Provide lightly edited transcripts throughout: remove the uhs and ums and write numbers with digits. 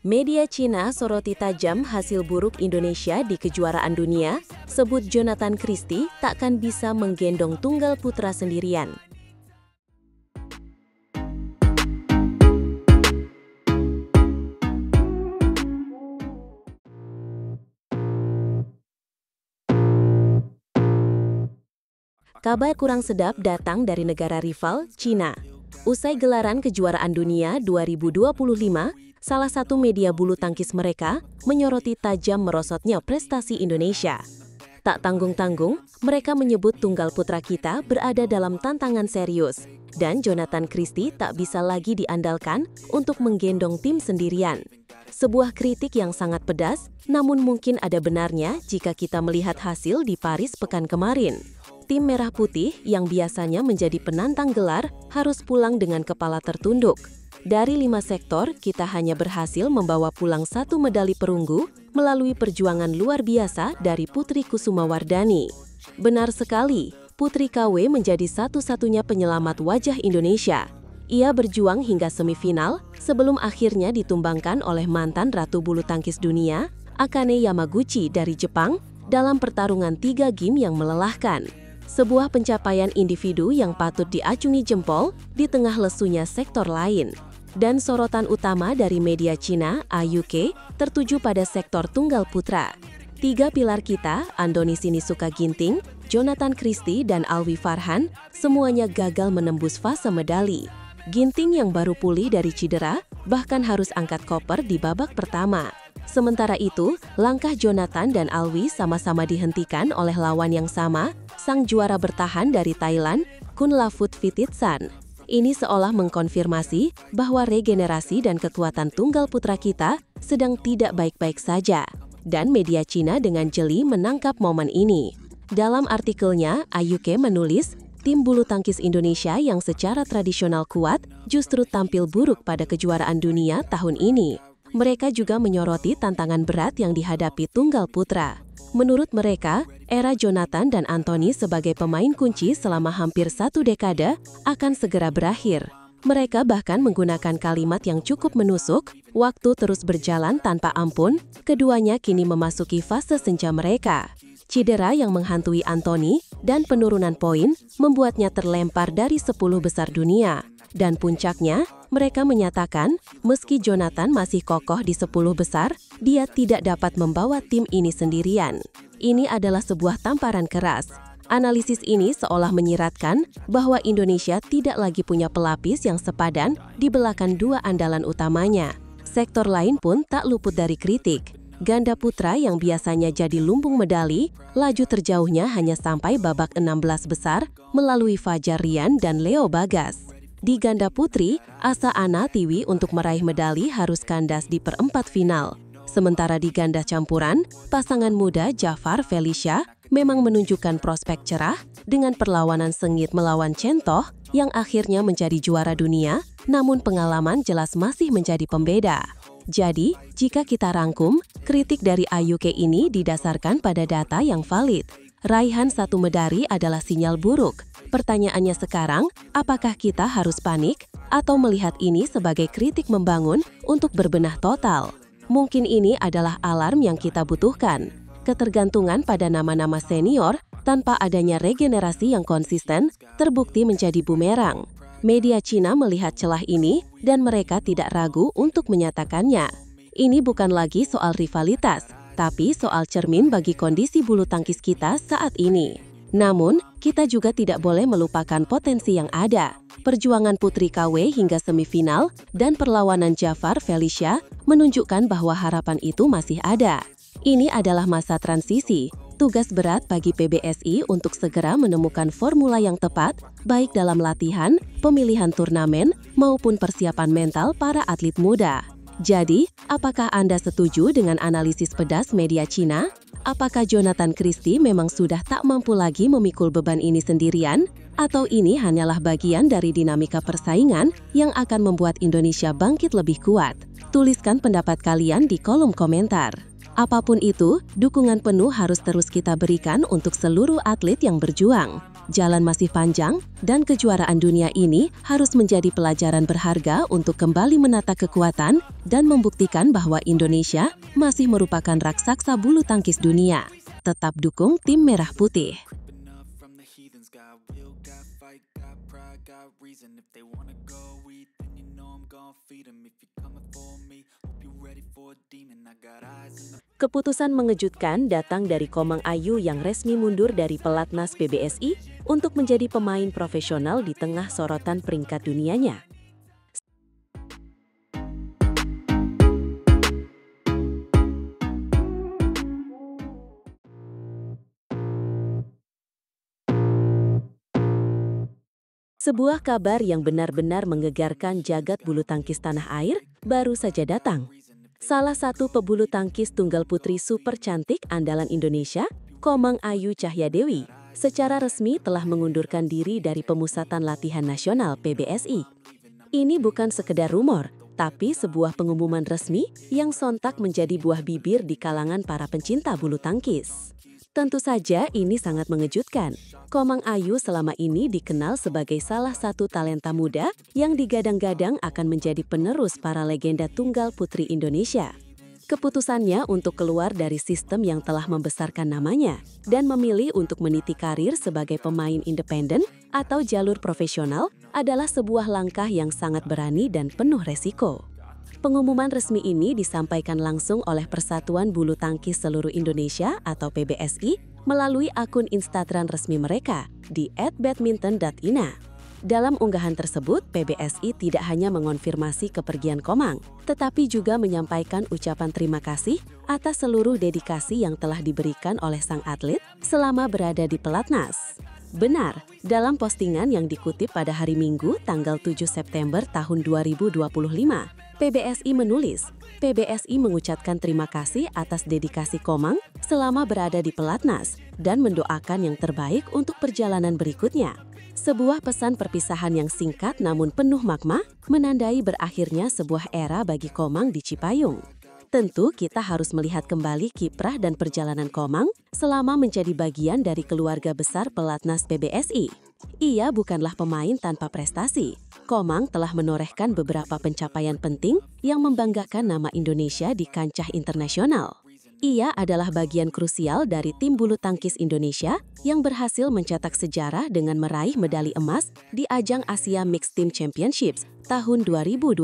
Media Cina soroti tajam hasil buruk Indonesia di kejuaraan dunia, sebut Jonathan Christie takkan bisa menggendong tunggal putra sendirian. Kabar kurang sedap datang dari negara rival, Cina. Usai gelaran kejuaraan dunia 2025, salah satu media bulu tangkis mereka menyoroti tajam merosotnya prestasi Indonesia. Tak tanggung-tanggung, mereka menyebut tunggal putra kita berada dalam tantangan serius, dan Jonathan Christie tak bisa lagi diandalkan untuk menggendong tim sendirian. Sebuah kritik yang sangat pedas, namun mungkin ada benarnya jika kita melihat hasil di Paris pekan kemarin. Tim Merah Putih yang biasanya menjadi penantang gelar harus pulang dengan kepala tertunduk. Dari 5 sektor, kita hanya berhasil membawa pulang 1 medali perunggu melalui perjuangan luar biasa dari Putri Kusumawardhani. Benar sekali, Putri KW menjadi satu-satunya penyelamat wajah Indonesia. Ia berjuang hingga semifinal sebelum akhirnya ditumbangkan oleh mantan Ratu Bulu Tangkis Dunia, Akane Yamaguchi dari Jepang, dalam pertarungan 3 game yang melelahkan. Sebuah pencapaian individu yang patut diacungi jempol di tengah lesunya sektor lain. Dan sorotan utama dari media Cina, AUK, tertuju pada sektor tunggal putra. 3 pilar kita, Andoni Sinisuka Ginting, Jonathan Christie, dan Alwi Farhan, semuanya gagal menembus fase medali. Ginting yang baru pulih dari cedera, bahkan harus angkat koper di babak pertama. Sementara itu, langkah Jonathan dan Alwi sama-sama dihentikan oleh lawan yang sama, sang juara bertahan dari Thailand, Kunlavut Phititsan. Ini seolah mengkonfirmasi bahwa regenerasi dan kekuatan tunggal putra kita sedang tidak baik-baik saja. Dan media Cina dengan jeli menangkap momen ini. Dalam artikelnya, AUK menulis, tim bulu tangkis Indonesia yang secara tradisional kuat justru tampil buruk pada kejuaraan dunia tahun ini. Mereka juga menyoroti tantangan berat yang dihadapi tunggal putra. Menurut mereka, era Jonathan dan Anthony sebagai pemain kunci selama hampir 1 dekade akan segera berakhir. Mereka bahkan menggunakan kalimat yang cukup menusuk, waktu terus berjalan tanpa ampun, keduanya kini memasuki fase senja mereka. Cedera yang menghantui Anthony dan penurunan poin membuatnya terlempar dari 10 besar dunia. Dan puncaknya, mereka menyatakan, meski Jonathan masih kokoh di 10 besar, dia tidak dapat membawa tim ini sendirian. Ini adalah sebuah tamparan keras. Analisis ini seolah menyiratkan bahwa Indonesia tidak lagi punya pelapis yang sepadan di belakang 2 andalan utamanya. Sektor lain pun tak luput dari kritik. Ganda putra yang biasanya jadi lumbung medali, laju terjauhnya hanya sampai babak 16 besar melalui Fajar Rian dan Leo Bagas. Di ganda putri, asa Ana Tiwi untuk meraih medali harus kandas di perempat final. Sementara di ganda campuran, pasangan muda Jafar Felicia memang menunjukkan prospek cerah dengan perlawanan sengit melawan Chen Toh yang akhirnya menjadi juara dunia, namun pengalaman jelas masih menjadi pembeda. Jadi, jika kita rangkum, kritik dari AUK ini didasarkan pada data yang valid. Raihan 1 medali adalah sinyal buruk. Pertanyaannya sekarang, apakah kita harus panik atau melihat ini sebagai kritik membangun untuk berbenah total? Mungkin ini adalah alarm yang kita butuhkan. Ketergantungan pada nama-nama senior tanpa adanya regenerasi yang konsisten terbukti menjadi bumerang. Media Cina melihat celah ini dan mereka tidak ragu untuk menyatakannya. Ini bukan lagi soal rivalitas, tapi soal cermin bagi kondisi bulu tangkis kita saat ini. Namun, kita juga tidak boleh melupakan potensi yang ada. Perjuangan Putri KW hingga semifinal dan perlawanan Jafar Felicia menunjukkan bahwa harapan itu masih ada. Ini adalah masa transisi, tugas berat bagi PBSI untuk segera menemukan formula yang tepat, baik dalam latihan, pemilihan turnamen, maupun persiapan mental para atlet muda. Jadi, apakah Anda setuju dengan analisis pedas media Cina? Apakah Jonathan Christie memang sudah tak mampu lagi memikul beban ini sendirian? Atau ini hanyalah bagian dari dinamika persaingan yang akan membuat Indonesia bangkit lebih kuat? Tuliskan pendapat kalian di kolom komentar. Apapun itu, dukungan penuh harus terus kita berikan untuk seluruh atlet yang berjuang. Jalan masih panjang, dan kejuaraan dunia ini harus menjadi pelajaran berharga untuk kembali menata kekuatan dan membuktikan bahwa Indonesia masih merupakan raksasa bulu tangkis dunia. Tetap dukung tim Merah Putih. Keputusan mengejutkan datang dari Komang Ayu yang resmi mundur dari pelatnas PBSI untuk menjadi pemain profesional di tengah sorotan peringkat dunianya. Sebuah kabar yang benar-benar menggegarkan jagat bulu tangkis tanah air baru saja datang. Salah satu pebulu tangkis tunggal putri super cantik andalan Indonesia, Komang Ayu Cahyadewi, secara resmi telah mengundurkan diri dari Pemusatan Latihan Nasional PBSI. Ini bukan sekedar rumor, tapi sebuah pengumuman resmi yang sontak menjadi buah bibir di kalangan para pencinta bulu tangkis. Tentu saja ini sangat mengejutkan. Komang Ayu selama ini dikenal sebagai salah satu talenta muda yang digadang-gadang akan menjadi penerus para legenda tunggal putri Indonesia. Keputusannya untuk keluar dari sistem yang telah membesarkan namanya dan memilih untuk meniti karir sebagai pemain independen atau jalur profesional adalah sebuah langkah yang sangat berani dan penuh resiko. Pengumuman resmi ini disampaikan langsung oleh Persatuan Bulu Tangkis Seluruh Indonesia atau PBSI melalui akun Instagram resmi mereka di @badminton.ina. Dalam unggahan tersebut, PBSI tidak hanya mengonfirmasi kepergian Komang, tetapi juga menyampaikan ucapan terima kasih atas seluruh dedikasi yang telah diberikan oleh sang atlet selama berada di pelatnas. Benar, dalam postingan yang dikutip pada hari Minggu tanggal 7 September tahun 2025, PBSI menulis, PBSI mengucapkan terima kasih atas dedikasi Komang selama berada di pelatnas dan mendoakan yang terbaik untuk perjalanan berikutnya. Sebuah pesan perpisahan yang singkat namun penuh makna menandai berakhirnya sebuah era bagi Komang di Cipayung. Tentu kita harus melihat kembali kiprah dan perjalanan Komang selama menjadi bagian dari keluarga besar pelatnas PBSI. Ia bukanlah pemain tanpa prestasi. Komang telah menorehkan beberapa pencapaian penting yang membanggakan nama Indonesia di kancah internasional. Ia adalah bagian krusial dari tim bulu tangkis Indonesia yang berhasil mencetak sejarah dengan meraih medali emas di ajang Asia Mixed Team Championships tahun 2025.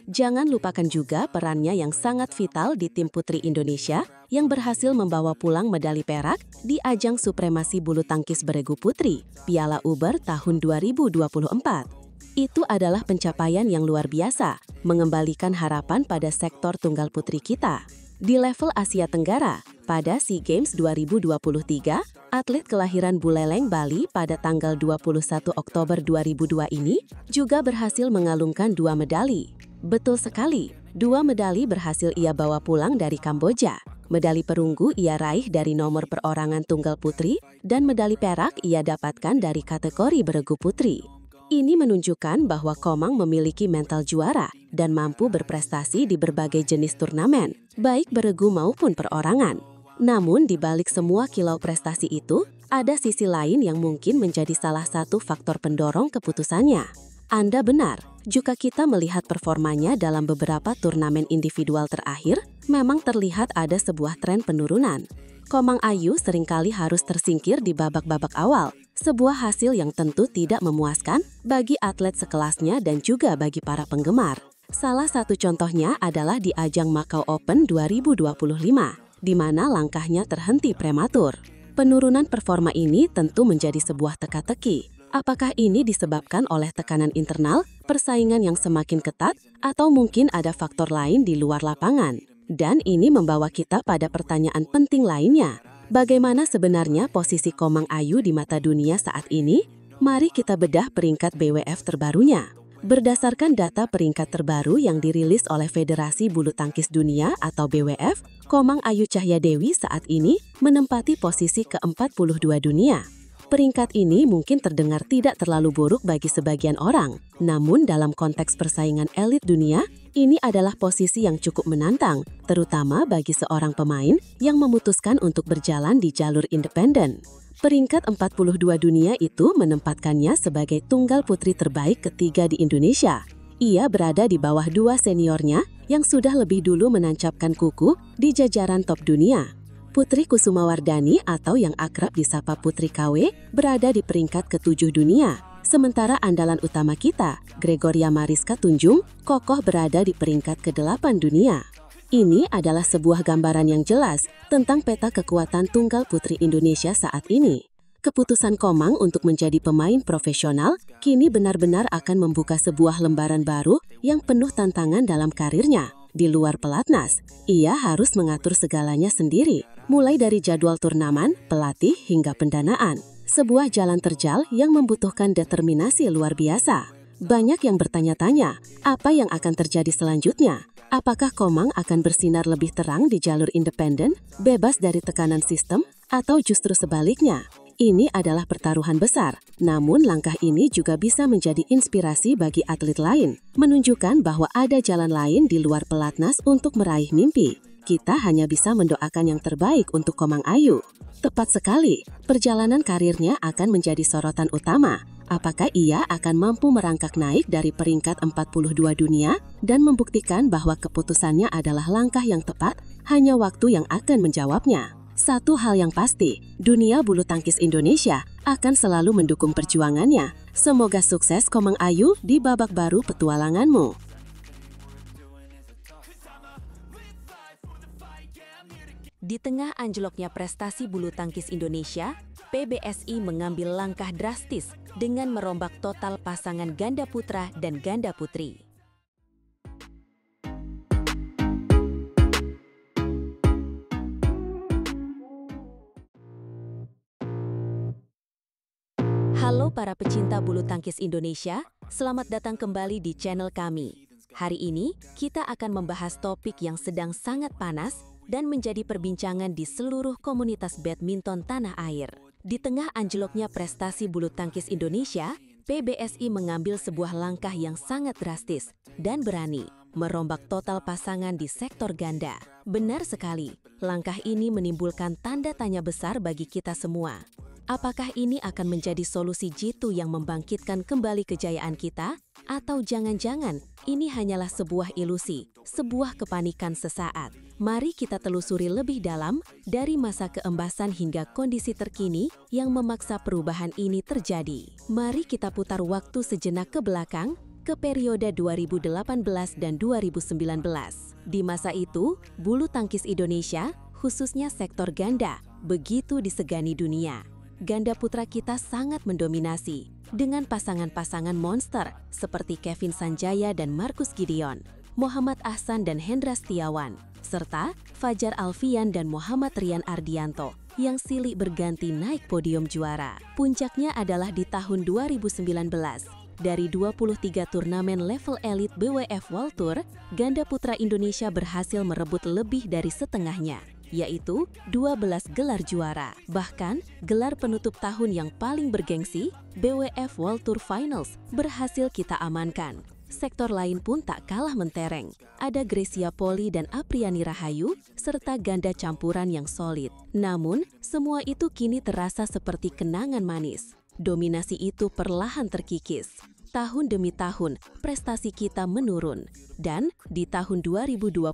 Jangan lupakan juga perannya yang sangat vital di tim putri Indonesia yang berhasil membawa pulang medali perak di ajang supremasi bulu tangkis beregu putri, Piala Uber tahun 2024. Itu adalah pencapaian yang luar biasa, mengembalikan harapan pada sektor tunggal putri kita. Di level Asia Tenggara, pada SEA Games 2023, atlet kelahiran Buleleng, Bali pada tanggal 21 Oktober 2002 ini juga berhasil mengalungkan 2 medali. Betul sekali, 2 medali berhasil ia bawa pulang dari Kamboja. Medali perunggu ia raih dari nomor perorangan tunggal putri, dan medali perak ia dapatkan dari kategori beregu putri. Ini menunjukkan bahwa Komang memiliki mental juara dan mampu berprestasi di berbagai jenis turnamen, baik beregu maupun perorangan. Namun di balik semua kilau prestasi itu, ada sisi lain yang mungkin menjadi salah satu faktor pendorong keputusannya. Anda benar, jika kita melihat performanya dalam beberapa turnamen individual terakhir, memang terlihat ada sebuah tren penurunan. Komang Ayu seringkali harus tersingkir di babak-babak awal, sebuah hasil yang tentu tidak memuaskan bagi atlet sekelasnya dan juga bagi para penggemar. Salah satu contohnya adalah di ajang Macau Open 2025, di mana langkahnya terhenti prematur. Penurunan performa ini tentu menjadi sebuah teka-teki. Apakah ini disebabkan oleh tekanan internal, persaingan yang semakin ketat, atau mungkin ada faktor lain di luar lapangan? Dan ini membawa kita pada pertanyaan penting lainnya. Bagaimana sebenarnya posisi Komang Ayu di mata dunia saat ini? Mari kita bedah peringkat BWF terbarunya. Berdasarkan data peringkat terbaru yang dirilis oleh Federasi Bulu Tangkis Dunia atau BWF, Komang Ayu Cahyadewi saat ini menempati posisi ke-42 dunia. Peringkat ini mungkin terdengar tidak terlalu buruk bagi sebagian orang, namun dalam konteks persaingan elit dunia, ini adalah posisi yang cukup menantang, terutama bagi seorang pemain yang memutuskan untuk berjalan di jalur independen. Peringkat 42 dunia itu menempatkannya sebagai tunggal putri terbaik ketiga di Indonesia. Ia berada di bawah dua seniornya yang sudah lebih dulu menancapkan kuku di jajaran top dunia. Putri Kusumawardhani atau yang akrab disapa Putri KW berada di peringkat ke-7 dunia. Sementara andalan utama kita, Gregoria Mariska Tunjung, kokoh berada di peringkat ke-8 dunia. Ini adalah sebuah gambaran yang jelas tentang peta kekuatan tunggal putri Indonesia saat ini. Keputusan Komang untuk menjadi pemain profesional kini benar-benar akan membuka sebuah lembaran baru yang penuh tantangan dalam karirnya. Di luar pelatnas, ia harus mengatur segalanya sendiri, mulai dari jadwal turnamen, pelatih, hingga pendanaan. Sebuah jalan terjal yang membutuhkan determinasi luar biasa. Banyak yang bertanya-tanya, apa yang akan terjadi selanjutnya? Apakah Komang akan bersinar lebih terang di jalur independen, bebas dari tekanan sistem, atau justru sebaliknya? Ini adalah pertaruhan besar, namun langkah ini juga bisa menjadi inspirasi bagi atlet lain, menunjukkan bahwa ada jalan lain di luar pelatnas untuk meraih mimpi. Kita hanya bisa mendoakan yang terbaik untuk Komang Ayu. Tepat sekali, perjalanan karirnya akan menjadi sorotan utama. Apakah ia akan mampu merangkak naik dari peringkat 42 dunia dan membuktikan bahwa keputusannya adalah langkah yang tepat? Hanya waktu yang akan menjawabnya. Satu hal yang pasti, dunia bulu tangkis Indonesia akan selalu mendukung perjuangannya. Semoga sukses Komang Ayu di babak baru petualanganmu. Di tengah anjloknya prestasi bulu tangkis Indonesia, PBSI mengambil langkah drastis dengan merombak total pasangan ganda putra dan ganda putri. Halo para pecinta bulu tangkis Indonesia, selamat datang kembali di channel kami. Hari ini, kita akan membahas topik yang sedang sangat panas dan menjadi perbincangan di seluruh komunitas badminton tanah air. Di tengah anjloknya prestasi bulu tangkis Indonesia, PBSI mengambil sebuah langkah yang sangat drastis dan berani, merombak total pasangan di sektor ganda. Benar sekali, langkah ini menimbulkan tanda tanya besar bagi kita semua. Apakah ini akan menjadi solusi jitu yang membangkitkan kembali kejayaan kita? Atau jangan-jangan ini hanyalah sebuah ilusi, sebuah kepanikan sesaat? Mari kita telusuri lebih dalam dari masa keembasan hingga kondisi terkini yang memaksa perubahan ini terjadi. Mari kita putar waktu sejenak ke belakang, ke periode 2018 dan 2019. Di masa itu, bulu tangkis Indonesia, khususnya sektor ganda, begitu disegani dunia. Ganda putra kita sangat mendominasi dengan pasangan-pasangan monster seperti Kevin Sanjaya dan Marcus Gideon, Muhammad Ahsan dan Hendra Setiawan, serta Fajar Alfian dan Muhammad Rian Ardianto yang silih berganti naik podium juara. Puncaknya adalah di tahun 2019. Dari 23 turnamen level elit BWF World Tour, ganda putra Indonesia berhasil merebut lebih dari setengahnya, yaitu 12 gelar juara. Bahkan, gelar penutup tahun yang paling bergengsi, BWF World Tour Finals, berhasil kita amankan. Sektor lain pun tak kalah mentereng. Ada Grecia Poli dan Apriani Rahayu, serta ganda campuran yang solid. Namun, semua itu kini terasa seperti kenangan manis. Dominasi itu perlahan terkikis. Tahun demi tahun, prestasi kita menurun. Dan di tahun 2025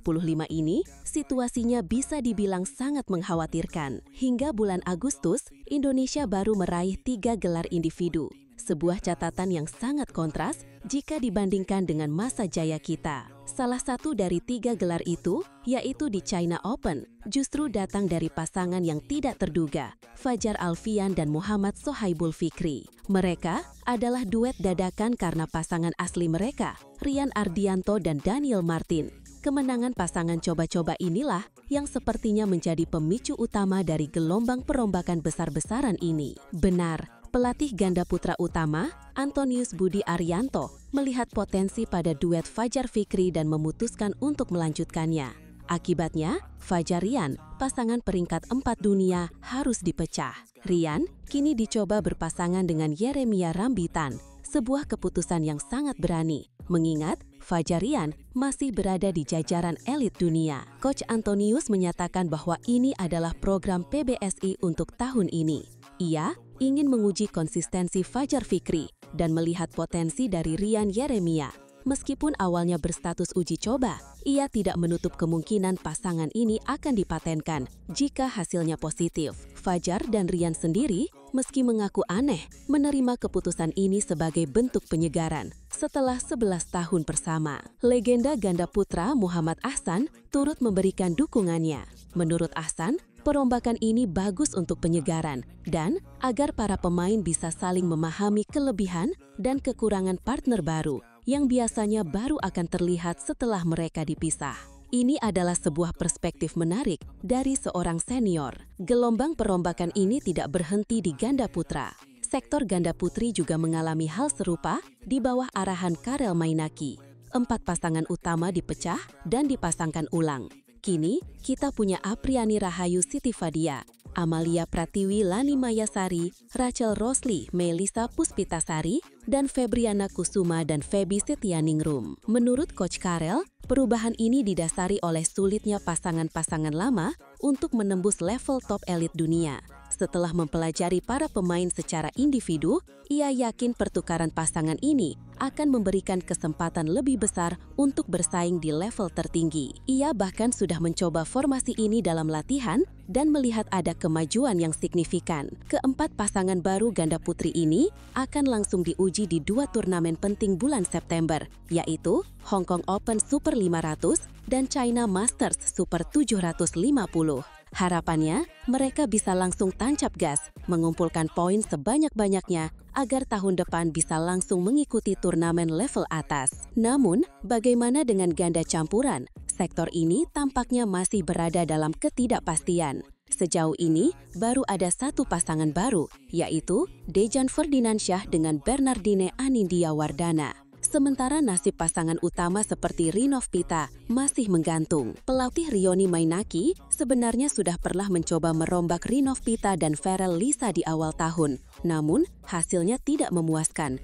ini, situasinya bisa dibilang sangat mengkhawatirkan. Hingga bulan Agustus, Indonesia baru meraih 3 gelar individu. Sebuah catatan yang sangat kontras jika dibandingkan dengan masa jaya kita. Salah satu dari 3 gelar itu, yaitu di China Open, justru datang dari pasangan yang tidak terduga, Fajar Alfian dan Muhammad Sohaibul Fikri. Mereka adalah duet dadakan karena pasangan asli mereka, Rian Ardianto dan Daniel Martin. Kemenangan pasangan coba-coba inilah yang sepertinya menjadi pemicu utama dari gelombang perombakan besar-besaran ini. Benar, pelatih ganda putra utama, Antonius Budi Arianto, melihat potensi pada duet Fajar Fikri dan memutuskan untuk melanjutkannya. Akibatnya, Fajar Rian, pasangan peringkat 4 dunia, harus dipecah. Rian kini dicoba berpasangan dengan Yeremia Rambitan, sebuah keputusan yang sangat berani, mengingat Fajar Rian masih berada di jajaran elit dunia. Coach Antonius menyatakan bahwa ini adalah program PBSI untuk tahun ini. Ia ingin menguji konsistensi Fajar Fikri dan melihat potensi dari Rian Yeremia. Meskipun awalnya berstatus uji coba, ia tidak menutup kemungkinan pasangan ini akan dipatenkan jika hasilnya positif. Fajar dan Rian sendiri, meski mengaku aneh, menerima keputusan ini sebagai bentuk penyegaran setelah 11 tahun bersama. Legenda ganda putra Muhammad Ahsan turut memberikan dukungannya. Menurut Ahsan, perombakan ini bagus untuk penyegaran dan agar para pemain bisa saling memahami kelebihan dan kekurangan partner baru yang biasanya baru akan terlihat setelah mereka dipisah. Ini adalah sebuah perspektif menarik dari seorang senior. Gelombang perombakan ini tidak berhenti di ganda putra. Sektor ganda putri juga mengalami hal serupa di bawah arahan Karel Mainaki. 4 pasangan utama dipecah dan dipasangkan ulang. Kini, kita punya Apriani Rahayu Siti Fadia, Amalia Pratiwi Lani Mayasari, Rachel Rosli, Melisa Puspitasari, dan Febriana Kusuma dan Feby Setianingrum. Menurut Coach Karel, perubahan ini didasari oleh sulitnya pasangan-pasangan lama untuk menembus level top elit dunia. Setelah mempelajari para pemain secara individu, ia yakin pertukaran pasangan ini akan memberikan kesempatan lebih besar untuk bersaing di level tertinggi. Ia bahkan sudah mencoba formasi ini dalam latihan dan melihat ada kemajuan yang signifikan. Keempat pasangan baru ganda putri ini akan langsung diuji di 2 turnamen penting bulan September, yaitu Hong Kong Open Super 500 dan China Masters Super 750. Harapannya, mereka bisa langsung tancap gas, mengumpulkan poin sebanyak-banyaknya agar tahun depan bisa langsung mengikuti turnamen level atas. Namun, bagaimana dengan ganda campuran? Sektor ini tampaknya masih berada dalam ketidakpastian. Sejauh ini, baru ada 1 pasangan baru, yaitu Dejan Ferdinandsyah dengan Bernardine Anindya Wardana. Sementara nasib pasangan utama seperti Rinov Pita masih menggantung. Pelatih Rioni Mainaki sebenarnya sudah pernah mencoba merombak Rinov Pita dan Farel Lisa di awal tahun, namun hasilnya tidak memuaskan.